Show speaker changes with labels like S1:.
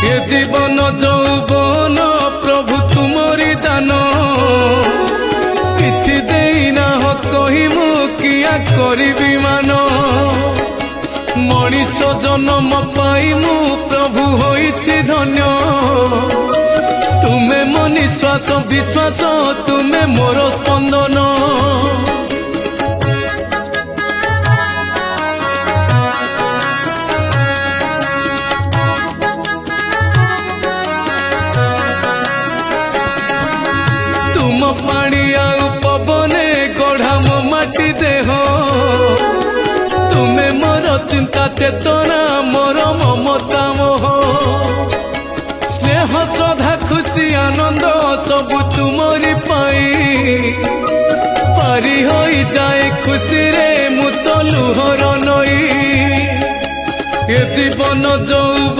S1: ये जीवन যৌবন प्रभु तुमरी दान किछि देना हो कही मु किया करिबी मान मनीष जन्म पाई मु प्रभु होइछि धन्य तुमे मो निश्वास विश्वास तुमे मोर स्पंदन तुम पानी आउ पवने गढ़ा मो माटी देह तुमे मोर चिंता चेतना मोर ममता मोह स्नेह श्रद्धा खुशी आनंद सब तुमरी पाई पारी होई जाए खुशी रे मु तो लुहर नई ये जीवन যৌবন